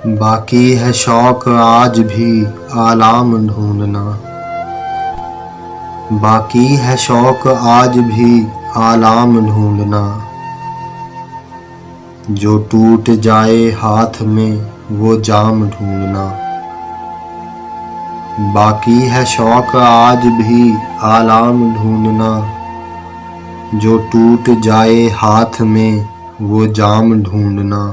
बाकी है शौक आज भी आलाम ढूंढना। बाकी है शौक आज भी आलाम ढूंढना। जो टूट जाए हाथ में वो जाम ढूंढना। बाकी है शौक आज भी आलाम ढूंढना। जो टूट जाए हाथ में वो जाम ढूंढना।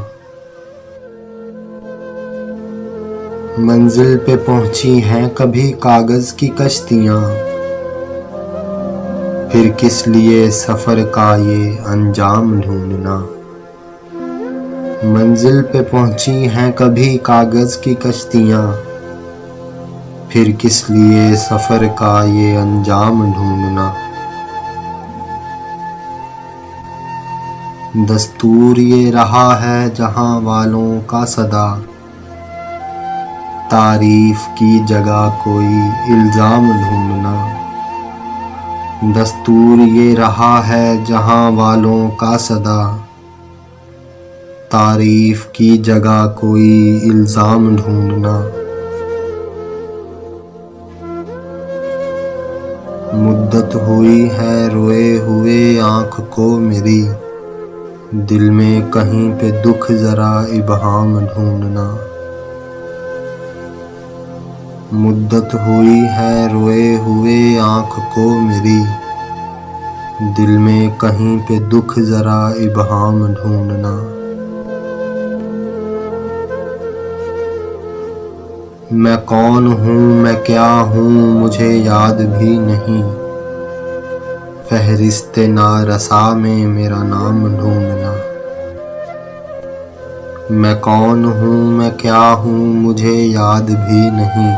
मंजिल पे पहुंची हैं कभी कागज की कश्तियां, फिर किस लिए सफर का ये अंजाम ढूंढना। मंजिल पे पहुंची हैं कभी कागज की कश्तियां, फिर किस लिए सफर का ये अंजाम ढूंढना। दस्तूर ये रहा है जहां वालों का सदा, तारीफ की जगह कोई इल्ज़ाम ढूंढना। दस्तूर ये रहा है जहां वालों का सदा, तारीफ की जगह कोई इल्ज़ाम ढूंढना। मुद्दत हुई है रोए हुए आँख को मेरी, दिल में कहीं पे दुख ज़रा इबहाम ढूंढना। मुद्दत हुई है रोए हुए आँख को मेरी, दिल में कहीं पे दुख ज़रा इबहाम ढूंढना। मैं कौन हूँ मैं क्या हूँ मुझे याद भी नहीं, फहरिस्ते नारसा में मेरा नाम ढूंढना। मैं कौन हूँ मैं क्या हूँ मुझे याद भी नहीं,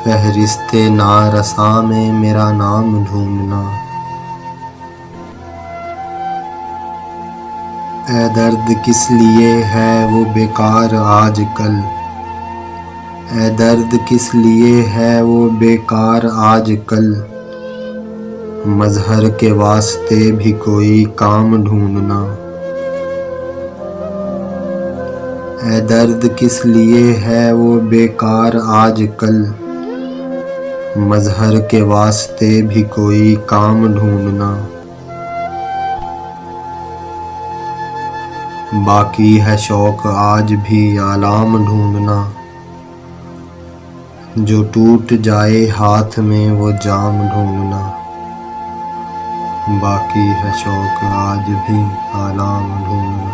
फहरिस्ते नारसा में मेरा नाम ढूंढना। ऐ दर्द किस लिए है वो बेकार आजकल, ऐ दर्द किस लिए है वो बेकार आजकल, मजहर के वास्ते भी कोई काम ढूंढना। ऐ दर्द किस लिए है वो बेकार आजकल, मजहर के वास्ते भी कोई काम ढूंढना। बाकी है शौक आज भी आलाम ढूंढना। जो टूट जाए हाथ में वो जाम ढूंढना। बाकी है शौक आज भी आलाम ढूंढना।